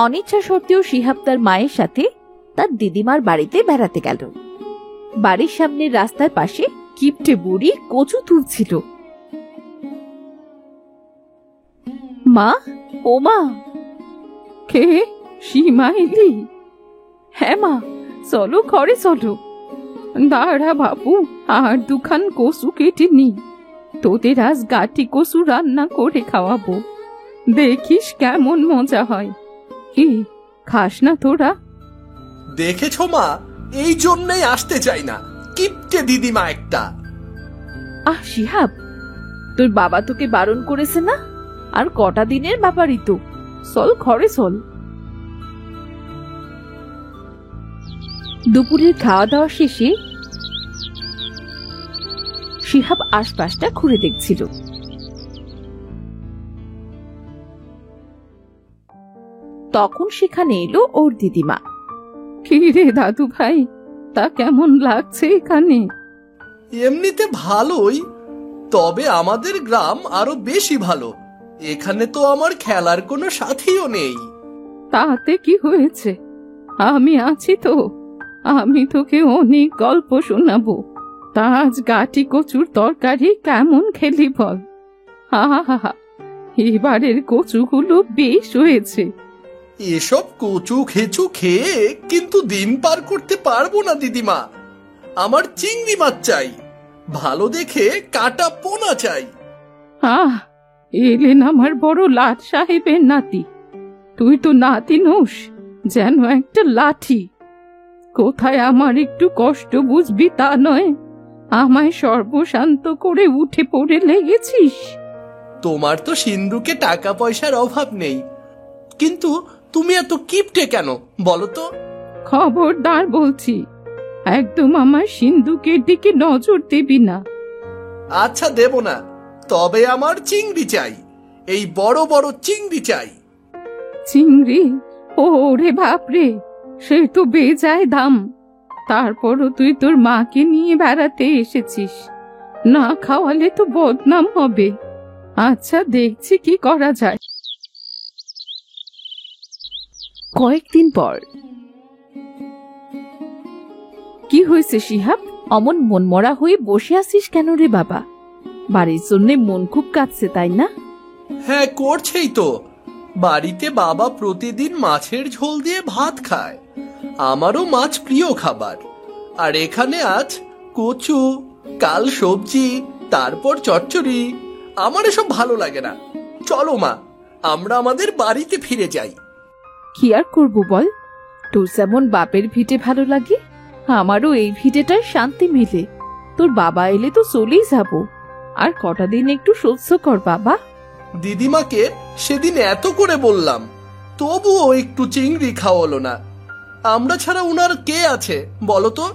অনিচ্ছা সত্ত্বেও শিহাব তার মায়ের সাথে তার দিদিমার বাড়িতে বেড়াতে গেল। বাড়ির সামনে রাস্তার পাশে কিপটে বুড়ি কচু তুলছিল। মা, ও মা! কে? সীমা এলি? হ্যাঁ মা, চলো ঘরে চলো। দাঁড়া বাবু, আর 2খান কচু কেটে নি, তোদের আজ গাটি কচু রান্না করে খাওয়াবো, দেখিস কেমন মজা হয়। কি খাস না তোরা? দেখেছো মা, এই জন্যই আসতে চাই না, কিপটে দিদিমা একটা। আহ শিহাব, তোর বাবা তোকে বারণ করেছে না? আর কটা দিনের ব্যাপারই তো, চল ঘরে চল। দুপুরের খাওয়া দাওয়া শেষে শিহাব আশপাশটা ঘুরে দেখছিল। তখন সেখানে এলো ওর দিদিমা। কি রে দাদু ভাই, তা কেমন লাগছে এখানে? এমনিতে ভালোই, তবে আমাদের গ্রাম আরো বেশি ভালো। এখানে তো আমার খেলার কোনো সাথীও নেই। তাতে কি হয়েছে, আমি আছি তো, আমি তোকে অনেক গল্প শোনাবো। তা আজ গাটি কচুর তরকারি কেমন খেলি বল? আহা, এবারের কচুগুলো বেশ হয়েছে। এসব কচু খেচু খেয়ে কিন্তু দিন পার করতে পারবো না দিদিমা। আমার চিংড়ি মাছ চাই, ভালো দেখে কাটা পোনা চাই। আহ, এলেন আমার বড় লাট সাহেবের নাতি। তুই তো নাতি নোস, যেন একটা লাঠি। কোথায় আমার একটু কষ্ট বুঝবি তা নয়, আমায় সর্বশান্ত করে উঠে পড়ে লেগেছিস। তোমার তো সিন্ধুকে টাকা পয়সার অভাব নেই, কিন্তু তুমি এত কিপটে কেন বলো তো? খবরদার বলছি, একদম আমার সিন্ধুকের দিকে নজর দিবি না। আচ্ছা, দেব না, তবে আমার চিংড়ি চাই, এই বড় বড় চিংড়ি চাই। চিংড়ি? ওরে বাপরে, সে তো বেজায় দাম। তারপরও তুই তোর মাকে নিয়ে বেড়াতে এসেছিস, না খাওয়ালে তো বদনাম হবে। আচ্ছা, দেখছি কি করা যায়। কয়েকদিন পর কি হয়েছে শিহাব? অমন মনমরা হয়ে বসে আছিস কেন রে বাবা? বাড়ির জন্য মন খুব কাঁদছে তাই না? হ্যাঁ, করছেই তো। বাড়িতে বাবা প্রতিদিন মাছের ঝোল দিয়ে ভাত খায়। আমারও মাছ প্রিয় খাবার। আর এখানে আজ কচু, কাল সবজি, তারপর চচ্চড়ি। আমার এসব ভালো লাগে না। চলো মা, আমরা আমাদের বাড়িতে ফিরে যাই। কি আর করবো বল? তোর যেমন বাপের ভিটে ভালো লাগে, আমারও এই ভিটেটার শান্তি মেলে। তোর বাবা এলে তো চলেই যাব। আর কটা দিন একটু সহ্য কর বাবা। দিদিমাকে সেদিন এত করে বললাম, তবুও একটু চিংড়ি খাওয়ালো না। আমরা ছাড়া উনার কে আছে বলো তো?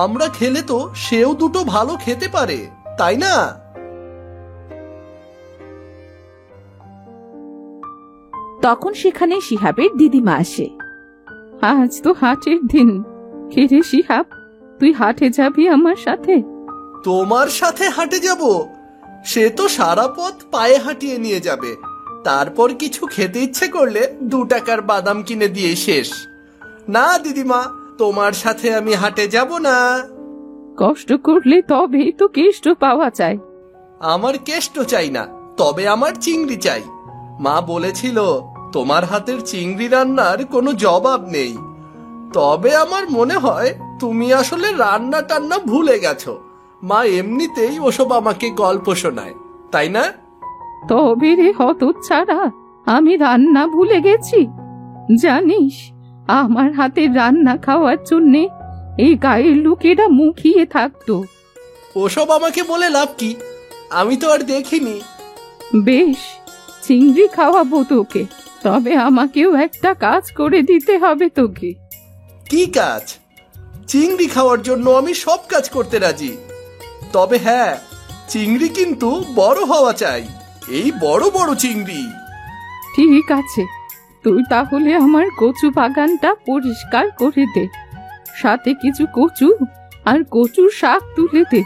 আমরা খেলে তো সেও দুটো ভালো খেতে পারে, তাই না? তখন সেখানে শিহাবের দিদিমা আসে। আজ তো হাটের দিন। কে রে শিহাব, তুই হাটে যাবি আমার সাথে? তোমার সাথে হাটে যাব? সে তো সারা পথ পায়ে হাঁটিয়ে নিয়ে যাবে। তারপর কিছু খেতে ইচ্ছে করলে 2 টাকার বাদাম কিনে দিয়ে শেষ। না দিদিমা, তোমার সাথে আমি হাটে যাব না। কষ্ট করলে তবেই তো কেষ্ট পাওয়া যায়। আমার কেষ্ট চাই না, তবে আমার চিংড়ি চাই। মা বলেছিল তোমার হাতের চিংড়ি রান্নার কোনো জবাব নেই। তবে আমার মনে হয় তুমি আসলে রান্না টান্না ভুলে গেছো। মা এমনিতেই ওসব আমাকে গল্প শোনায়, তাই না? তবে রে হতচ্ছাড়া, আমি রান্না ভুলে গেছি? জানিস, আমার হাতের রান্না খাওয়ার জন্যে এই গায়ের লোকেরা মুখিয়ে থাকতো। ওসব আমাকে বলে লাভ কি? আমি তো আর দেখিনি। বেশ, চিংড়ি খাওয়াবো তোকে, তবে আমাকেও একটা কাজ করে দিতে হবে তোকে। কি কাজ? চিংড়ি খাওয়ার জন্য আমি সব কাজ করতে রাজি। তবে হ্যাঁ, চিংড়ি কিন্তু বড় হওয়া চাই। এই বড় বড় চিংড়ি। ঠিক আছে, তুই তাহলে আমার কচু বাগানটা পরিষ্কার করে দে। সাথে কিছু কচু আর কচুর শাক তুলে দে।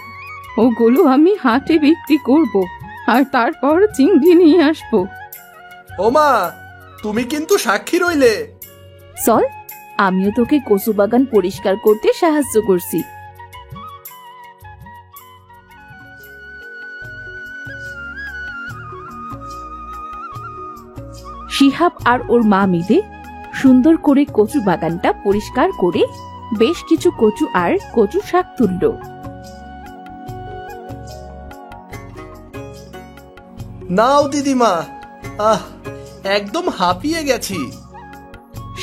ওগুলো আমি হাটে বিক্রি করব, আর তারপর চিংড়ি নিয়ে আসবো। ওমা, তুমি কিন্তু সাক্ষী রইলে। চল, আমিও তোকে কচু বাগান পরিষ্কার করতে সাহায্য করছি। শিহাব আর ওর মা মিলে সুন্দর করে কচু বাগানটা পরিষ্কার করে বেশ কিছু কচু আর কচু শাক তুলল। নাও দিদিমা। একদম হাঁপিয়ে গেছি।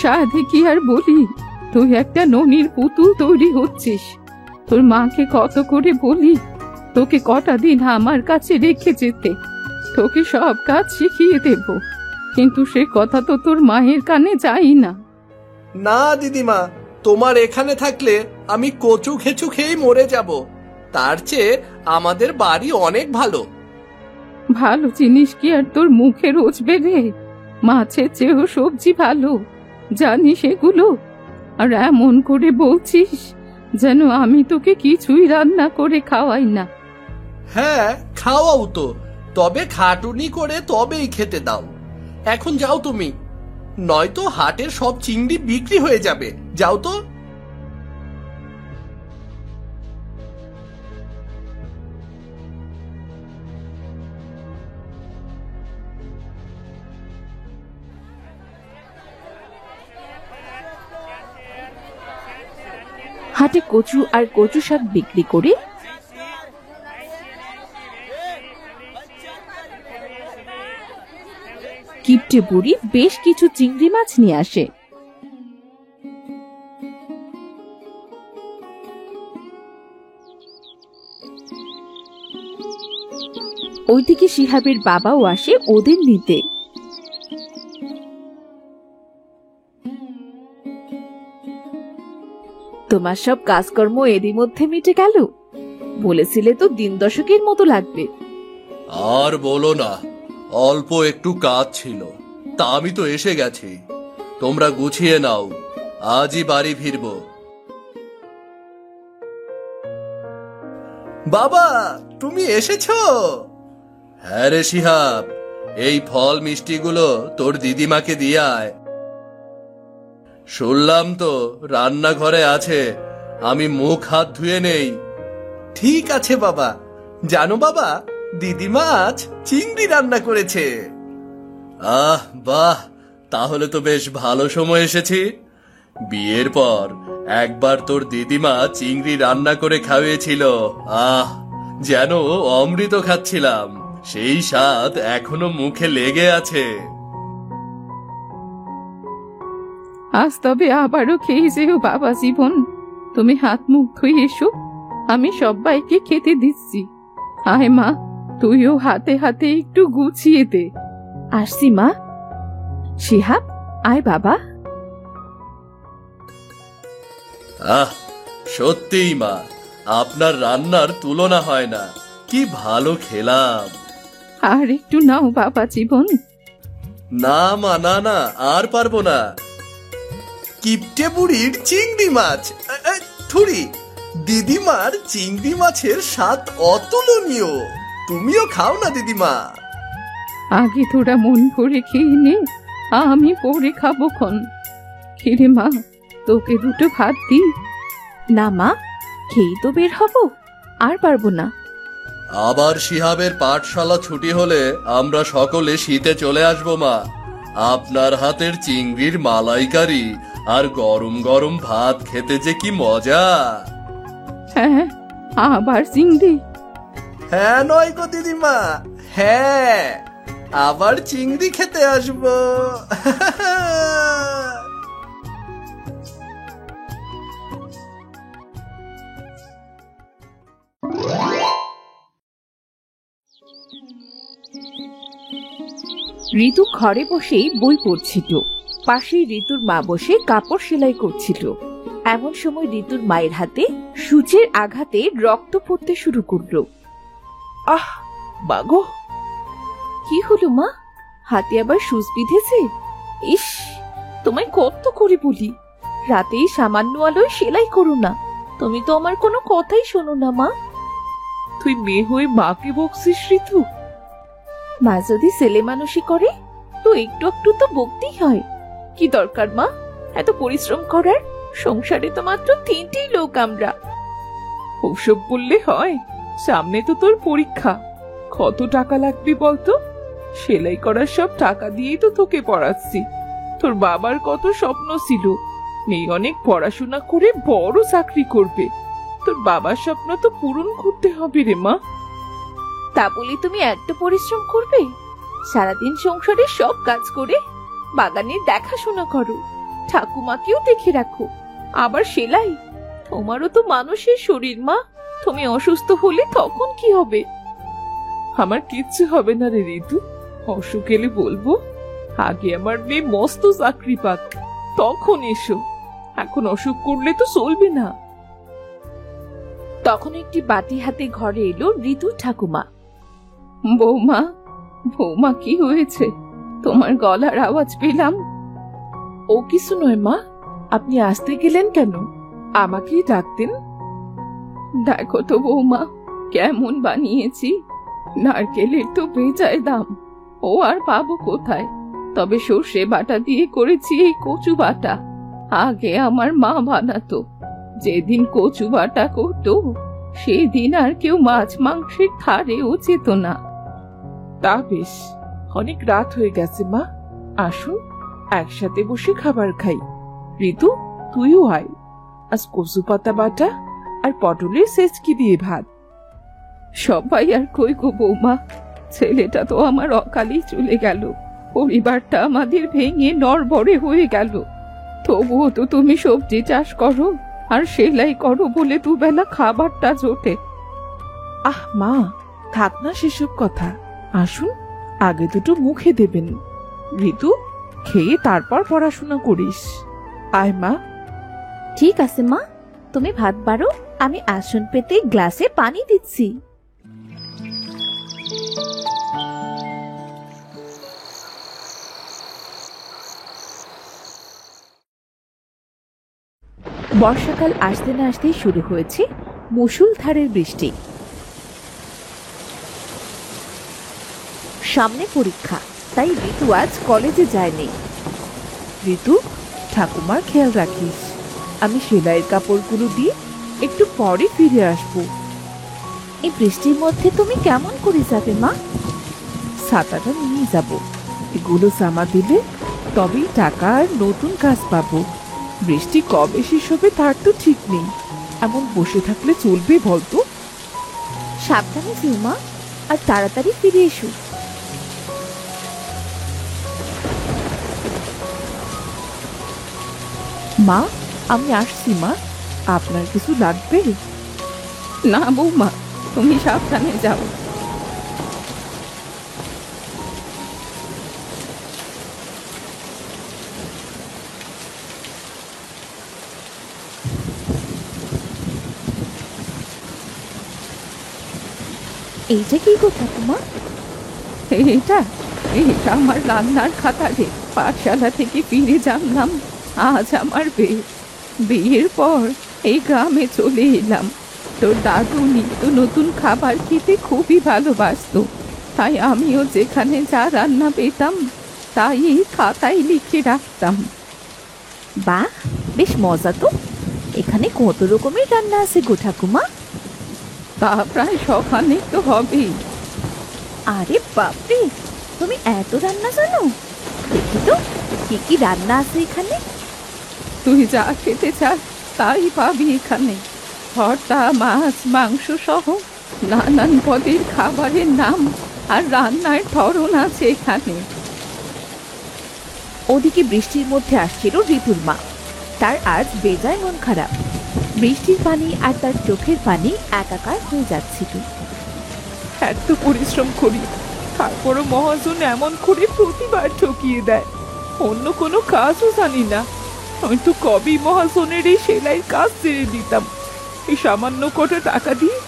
সাধে কি আর বলি, তুই একটা ননির পুতুল তৈরি হচ্ছিস। তোর মাকে কত করে বলি তোকে কটা দিন আমার কাছে রেখে যেতে, তোকে সব কাজ শিখিয়ে দেব, কিন্তু সে কথা তো তোর মায়ের কানে যাই না। না দিদিমা, তোমার এখানে থাকলে আমি কচু খেচু খেয়ে মরে যাব। তার চেয়ে আমাদের বাড়ি অনেক ভালো। ভালো জিনিস কি আর তোর মুখে রোজবে রে? মাছের চেয়েও সবজি ভালো, জানিস এগুলো? আর এমন করে বলছিস যেন আমি তোকে কিছুই রান্না করে খাওয়াই না। হ্যাঁ, খাওয়াও তো, তবে খাটুনি করে তবেই খেতে দাও। এখন যাও তুমি, নয়তো হাটের সব চিংড়ি বিক্রি হয়ে যাবে। যাও তো। হাটে কচু আর কচু শাক বিক্রি করে কিপটে বুড়ি বেশ কিছু চিংড়ি মাছ নিয়ে আসে। ওইদিকে শিহাবের বাবাও আসে ওদের নিতে। তোমার সব কাজকর্ম এরই মধ্যে মিটে গেল? বলেছিলে তো 10 মতো লাগবে। আর বলো না, অল্প একটু কাজ ছিল, তা আমি তো এসে গেছি। তোমরা গুছিয়ে নাও, আজই বাড়ি ফিরব। বাবা, তুমি এসেছো? হ্যাঁ রে শিহাব, এই ফল মিষ্টিগুলো তোর দিদিমাকে দিয়ে আয়। শুনলাম তো রান্নাঘরে আছে আমি মুখ হাত ধুয়ে নেই। ঠিক আছে বাবা। জানো বাবা, দিদিমা আজ চিংড়ি রান্না করেছে। আহ বাহ, তাহলে তো বেশ ভালো সময় এসেছি। বিয়ের পর একবার তোর দিদিমা চিংড়ি রান্না করে খাওয়িয়েছিল। আহ, যেন অমৃত খাচ্ছিলাম। সেই স্বাদ এখনো মুখে লেগে আছে। আজ তবে আবারও খেয়ে যেও বাবা জীবন। তুমি হাত মুখ ধুয়ে এসো, আমি সবাইকে খেতে দিচ্ছি। আয় মা, তুইও হাতে হাতে একটু গুছিয়ে দে। আসছি মা। শিহাব, আয় বাবা। আহ, সত্যিই মা, আপনার রান্নার তুলনা হয় না। কি ভালো খেলাম। আর একটু নাও বাবা জীবন। না মা, না না, আর পারবো না। কিপটে বুড়ির চিংড়ি মাছ। থুরি, দিদিমার চিংড়ি মাছের স্বাদ অতুলনীয়। তুমিও খাও না দিদিমা। আগে তোরা মন ভরে খেয়ে নে, আমি পরে খাবো খন। খেরে মা, তোকে দুটো ভাত দি। না মা, খেয়ে তো বের হব, আর পারবো না। আবার শিহাবের পাঠশালা ছুটি হলে আমরা সকলে শীতে চলে আসবো মা। আপনার হাতের চিংড়ির মালাইকারি আর গরম গরম ভাত খেতে যে কি মজা। হ্যাঁ, আবার চিংড়ি? হ্যাঁ নয় গো দিদিমা, হ্যাঁ, আবার চিংড়ি খেতে আসবো। ঋতু ঘরে বসেই বই পড়ছিল। পাশেই ঋতুর মা বসে কাপড় সেলাই করছিল। এমন সময় ঋতুর মায়ের হাতে সূচের আঘাতে রক্ত পড়তে শুরু করলো। আহ মাগো, কি হলো মা? হাতে আবার সুচ বিঁধেছে? ইস, তোমায় কত করে বলি, রাতেই সামান্য আলোয় সেলাই করো না। তুমি তো আমার কোনো কথাই শোনো না মা। তুই মেয়ে হয়ে মাকে বকছিস ঋতু? মা যদি ছেলে মানুষই করে তো একটু একটু তো বকতেই হয়। কি দরকার মা এত পরিশ্রম করার? সংসারে তো মাত্র 3টি লোক আমরা। ওসব বললে হয়? সামনে তো তোর পরীক্ষা। কত টাকা লাগবে বলতো? সেলাই করার সব টাকা দিয়েই তো তোকে পড়াচ্ছি। তোর বাবার কত স্বপ্ন ছিল, মেয়ে অনেক পড়াশোনা করে বড় চাকরি করবে। তোর বাবার স্বপ্ন তো পূরণ করতে হবে রে মা। তা বলি তুমি এত পরিশ্রম করবে? সারাদিন সংসারে সব কাজ করে বাগানের দেখাশোনা করো, ঠাকুমাকেও দেখে রাখো, আবার সেলাই। তোমারও তো মানুষের শরীর মা, তুমি অসুস্থ হলে তখন কি হবে? আমার কিচ্ছু হবে না রে ঋতু। অসুখ এলে বলবো, আগে আমার মেয়ে মস্ত চাকরি পাক, তখন এসো। এখন অসুখ করলে তো চলবে না। তখন একটি বাটি হাতে ঘরে এলো ঋতুর ঠাকুমা। বৌমা, বৌমা কি হয়েছে? তোমার গলার আওয়াজ পেলাম। ও কিছু নয় মা, আপনি আসতে গেলেন কেন? আমাকেই ডাকতেন। দেখো তো বৌমা, কেমন বানিয়েছি। নারকেলের তো বেজায় দাম, ও আর পাবো কোথায়? তবে সর্ষে বাটা দিয়ে করেছি এই কচু বাটা। আগে আমার মা বানাতো। যেদিন কচু বাটা করতো সেদিন আর কেউ মাছ মাংসের ধারেও যেত না। তা বেশ, অনেক রাত হয়ে গেছে মা। আসুন একসাথে বসে খাবার খাই। ঋতু, তুইও আয়। আজ কচু পাতা বাটা আর পটলের সেচকি দিয়ে ভাত। সবাই আর কই গো বৌমা, ছেলেটা তো আমার অকালেই চলে গেল। পরিবারটা আমাদের ভেঙে নড়বড়ে হয়ে গেল। তবুও তো তুমি সবজি চাষ করো আর সেলাই করো বলে দুবেলা খাবারটা জোটে। আহ মা, থাক না সেসব কথা। আসুন, আগে দুটো মুখে দেবেন। ঋতু, খেয়ে তারপর পড়াশোনা করিস। আয় মা। ঠিক আছে মা, তুমি ভাত বাড়ো, আমি আসন পেতে গ্লাসে পানি দিচ্ছি। বর্ষাকাল আসতে না আসতেই শুরু হয়েছে মুষলধারের বৃষ্টি। সামনে পরীক্ষা, তাই ঋতু আজ কলেজে যায়নি। ঋতু, ঠাকুমার খেয়াল রাখিস। আমি সেলাইয়ের কাপড়গুলো দিয়ে একটু পরে ফিরে আসবো। এই বৃষ্টির মধ্যে তুমি কেমন করে যাবে মা? ছাতাটা নিয়ে যাব, এগুলো জমা দিলে তবেই টাকা আর নতুন কাজ পাবো। বৃষ্টি কবে শেষ হবে তার তো ঠিক নেই, এমন বসে থাকলে চলবে বলতো? সাবধানে যেও মা, আর তাড়াতাড়ি ফিরে এসো। মা, আমি আসছি মা, আপনার কিছু লাগবে? না বৌমা, তুমি সাবধানে যাও। এইটা কি গো ঠাকুমা? এটা এটা আমার রান্নার খাতা রে। পাঠশালা থেকে ফিরে জানলাম আজ আমার বিয়ের পর এই গ্রামে চলে এলাম। তোর দাদু নিত্য নতুন খাবার খেতে খুবই ভালোবাসতো, তাই আমিও যেখানে যা রান্না পেতাম তাই এই খাতায় লিখে রাখতাম। বাহ, বেশ মজা তো। এখানে কত রকমের রান্না আছে গো ঠাকুমা? তা প্রায় সখানেক তো হবেই। আরে বাপরে, তুমি এত রান্না জানো? দেখি তো কি কি রান্না আছে এখানে। তুই যা খেতে চাস তাই পাবি এখানে। ভর্তা, মাছ, মাংস সহ নানান পদের খাবারের নাম আর রান্নার ধরন আছে এখানে। ওদিকে বৃষ্টির মধ্যে আসছিল ঋতুর মা। তার আজ বেজায় মন খারাপ। বৃষ্টির পানি আর তার চোখের পানি একাকার হয়ে যাচ্ছিল। এত পরিশ্রম করি, তারপরও মহাজন এমন করে প্রতিবার ঠকিয়ে দেয়। অন্য কোনো কাজও জানি না, হয়তো কবেই মহাজনের এই সেলাইয়ের কাজ ছেড়ে দিতাম। এই সামান্য কটা টাকা দিয়ে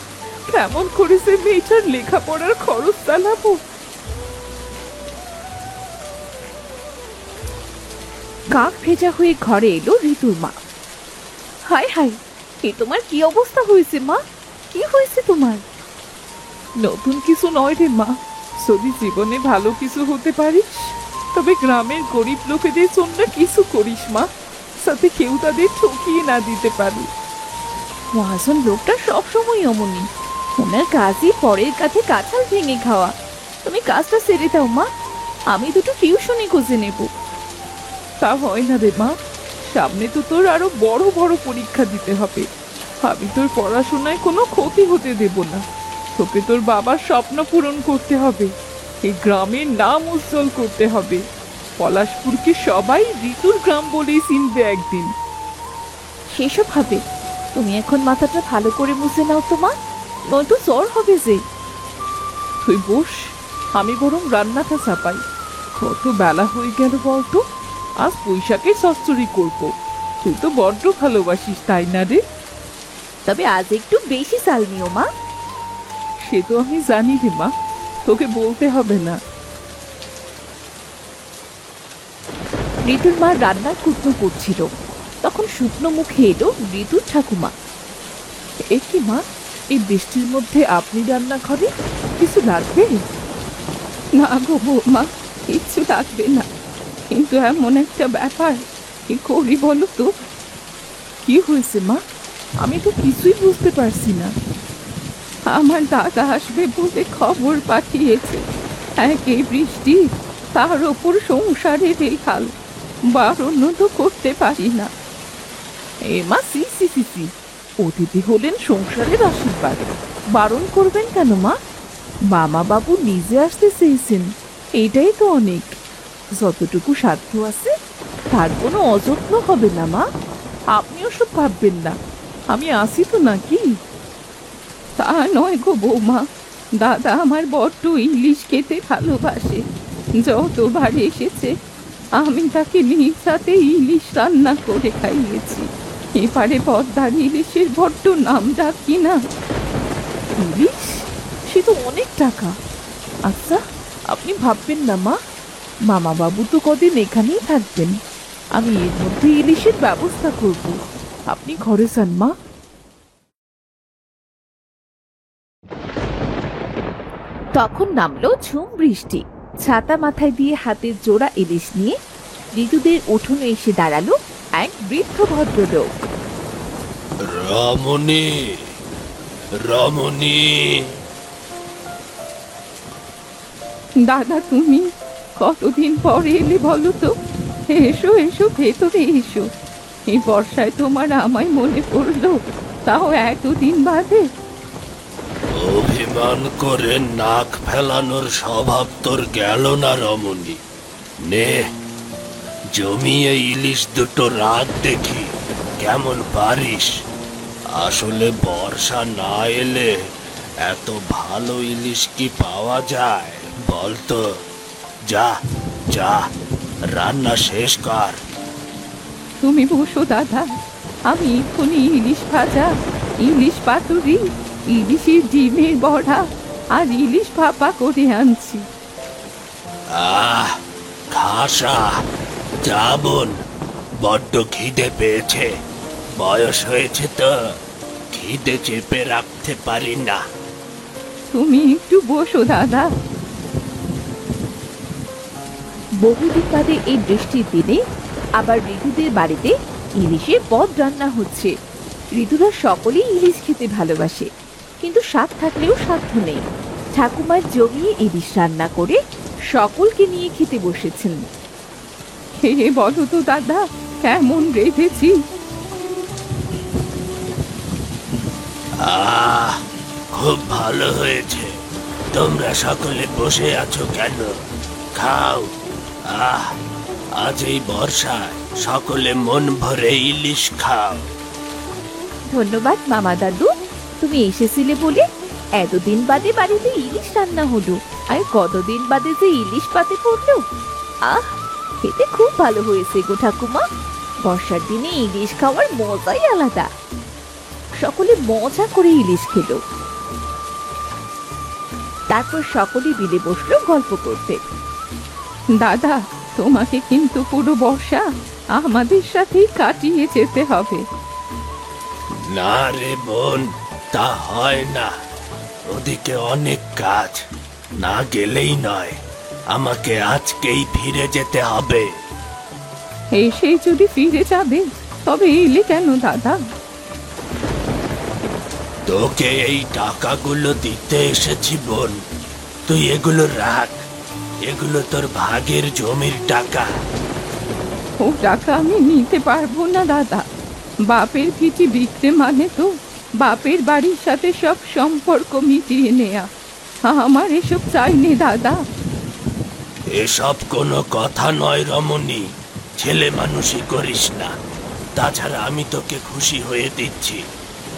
কেমন করে সে মেয়েটার লেখাপড়ার খরচ চালাবো? কাক ভেজা হয়ে ঘরে এলো ঋতুর মা। হায় হায়, এ তোমার কি অবস্থা হয়েছে মা? কি হয়েছে তোমার? নতুন কিছু নয় রে মা, যদি জীবনে ভালো কিছু হতে পারিস তবে গ্রামের গরিব লোকেদের জন্য কিছু করিস মা, সাথে কেউ তাদের ঠকিয়ে না দিতে পারে। মহাজন লোকটা সবসময় অমনি। ওনার কাজই পরের কাছে কাঁঠাল ভেঙে খাওয়া। তুমি কাজটা সেরে দাও মা, আমি দুটো টিউশনি খুঁজে নেব। তা হয় না রে মা, সামনে তো তোর আরো বড় বড় পরীক্ষা দিতে হবে। আমি তোর পড়াশোনায় কোনো ক্ষতি হতে দেব না। তোকে তোর বাবার স্বপ্ন পূরণ করতে হবে, এই গ্রামের নাম উজ্জ্বল করতে হবে। পলাশপুরকে সবাই ঋতুর গ্রাম বলেই চিনবে একদিন। সেসব হবে, তুমি এখন মাথাটা ভালো করে মুছে নাও তো মা, নয়তো জ্বর হবে যে। তুই বস, আমি বরং রান্নাটা চাপাই। কত বেলা হয়ে গেল বলতো, আজ বৈশাখের চচ্চড়ি করবো। তুই তো বড্ড ভালোবাসিস তাই না রে? তবে আজ একটু বেশি চাল নিও মা। সে তো আমি জানি রে মা, তোকে বলতে হবে না। ঋতুর মা রান্নার কুটনো করছিল, তখন শুকনো মুখে এলো ঋতুর ঠাকুমা। এ কি মা, এই বৃষ্টির মধ্যে আপনি রান্না ঘরে? কিছু লাগবে? না গো বৌমা, কিচ্ছু লাগবে না, কিন্তু এমন একটা ব্যাপার, কি করি বলো তো? কি হয়েছে মা? আমি তো কিছুই বুঝতে পারছি না। আমার দাদা আসবে বলে খবর পাঠিয়েছে। একে বৃষ্টি, তার ওপর সংসারের এই হাল, বারণও তো করতে পারি না। এ মা, সি সি সি সি, অতিথি হলেন সংসারের আশীর্বাদ, বারণ করবেন কেন মা? মামা বাবু নিজে আসতে চেয়েছেন, এইটাই তো অনেক। যতটুকু সাধ্য আছে তার কোনো অযত্ন হবে না মা, আপনি ওসব ভাববেন না। আমি আসি তো নাকি? তা নয় গো বৌমা, দাদা আমার বড্ড ইলিশ খেতে ভালোবাসে। যতবার এসেছে আমি তাকে নিজ হাতে ইলিশ রান্না করে খাইয়েছি। এপারে পদ্মার ইলিশের বড্ড নাম ডাক কিনা। ইলিশ, সে তো অনেক টাকা। আচ্ছা, আপনি ভাববেন না মা, মামা বাবু তো কদিন এখানেই থাকবেন, আমি এর মধ্যে ইলিশের ব্যবস্থা করব। আপনি ঘরে যান মা। তখন নামলো ঝুম বৃষ্টি। ছাতা মাথায় দিয়ে হাতের জোড়া ইলিশ নিয়ে ঋতুদের উঠোনে এসে দাঁড়ালো এক বৃদ্ধ ভদ্রলোক। রমণী, রমণী। দাদা তুমি কতদিন পরে এলে বলো তো? এসো এসো, ভেতরে এসো। এই বর্ষায় তোমার আমায় মনে পড়লো, তাও এতদিন বাদে। অভিমান করে নাক ফেলানোর স্বভাব তোর গেল না রমণী। নে, জমিয়ে ইলিশ দুটো রাত দেখি কেমন পারিস। আসলে বর্ষা না এলে এত ভালো ইলিশ কি পাওয়া যায় বলতো? যা যা, রান্না শেষ কর। তুমি বসো দাদা, আমি এক্ষুনি ইলিশ ভাজা, ইলিশ পাতুরি, ইলিশের ডিমের বড়া আর ইলিশ ভাপা করে আনছি। আহ, খাসা, যা বোন, বড্ড খিদে পেয়েছে। বয়স হয়েছে তো, খিদে চেপে রাখতে পারি না। তুমি একটু বসো দাদা। বহুদিন বাদে এই বৃষ্টির দিনে আবার ঋতুদের বাড়িতে ইলিশের পদ রান্না হচ্ছে। ঋতুরা সকলেই ইলিশ খেতে ভালোবাসে, কিন্তু স্বাদ থাকলেও সাধ্য নেই। ঠাকুমার জমিয়ে ইলিশ রান্না করে সকলকে নিয়ে খেতে বসেছেন। হে বলো তো দাদা, কেমন রেঁধেছি? আহ, খুব ভালো হয়েছে। তোমরা সকলে বসে আছো কেন? খাও। আহ, আজ এই বর্ষায় সকলে মন ভরে ইলিশ খাও। ধন্যবাদ মামা দাদু, তুমি এসেছিলে বলে এতদিন বাদে বাড়িতে ইলিশ রান্না হলো। আর কতদিন বাদে যে ইলিশ পাতে পড়লো। আহ, খেতে খুব ভালো হয়েছে গো ঠাকুমা। বর্ষার দিনে ইলিশ খাওয়ার মজাই আলাদা। সকলে মজা করে ইলিশ খেলো। তারপর সকলে মিলে বসলো গল্প করতে। দাদা, তোমাকে কিন্তু পুরো বর্ষা আমাদের সাথেই কাটিয়ে যেতে হবে। না রে বোন, তা হয় না। ওদিকে অনেক কাজ, না গেলেই নয়। আমাকে আজকেই ফিরে যেতে হবে। এসে যদি ফিরে যাবে, তবে এলে কেন দাদা? তোকে এই টাকাগুলো দিতে এসেছি বোন, তুই এগুলো রাখ। এগুলো তোর ভাগের জমির টাকা। ও টাকা আমি নিতে পারবো না দাদা। বাপের ভিটি বিকতে মানে তো বাপের বাড়ির সাথে সব সম্পর্ক মিটিয়ে নেয়া। আমার এসব চাইনি দাদা। এসব কোনো কথা নয় রমণী, ছেলে মানুষই করিস না। তাছাড়া আমি তোকে খুশি হয়ে দিচ্ছি,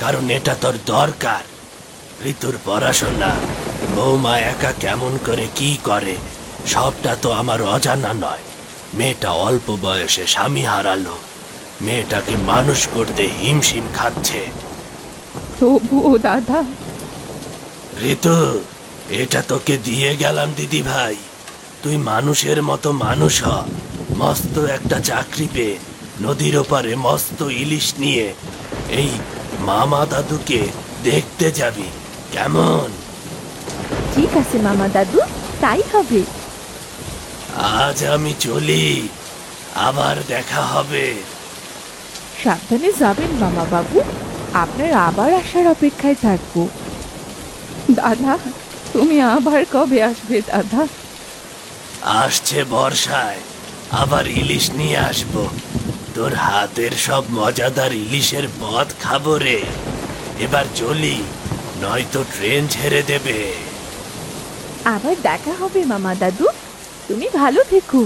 কারণ এটা তোর দরকার। ঋতুর পড়াশোনা, বৌমা একা কেমন করে কি করে, সবটা তো আমার অজানা নয়। মেয়েটা অল্প বয়সে স্বামী হারালো, মেয়েটাকে মানুষ করতে হিমশিম খাচ্ছে। তবুও দাদা। ঋতু, এটা তোকে দিয়ে গেলাম দিদি ভাই। তুই মানুষের মতো মানুষ হ। মস্ত একটা চাকরি পেয়ে নদীর ওপারে মস্ত ইলিশ নিয়ে এই মামা দাদুকে দেখতে যাবি, কেমন? ঠিক আছে মামা দাদু, তাই হবে। আজ আমি চলি, আবার দেখা হবে। সাবধানে যাবেন মামা বাবু, আপনার আবার আসার অপেক্ষায় থাকবো। দাদা, তুমি আবার কবে আসবে দাদা? আসছে বর্ষায় আবার ইলিশ নিয়ে আসবো। তোর হাতের সব মজাদার ইলিশের পদ খাবো রে। এবার চলি, নয়তো ট্রেন ছেড়ে দেবে। আবার দেখা হবে মামা দাদু, তুমি ভালো থেকো।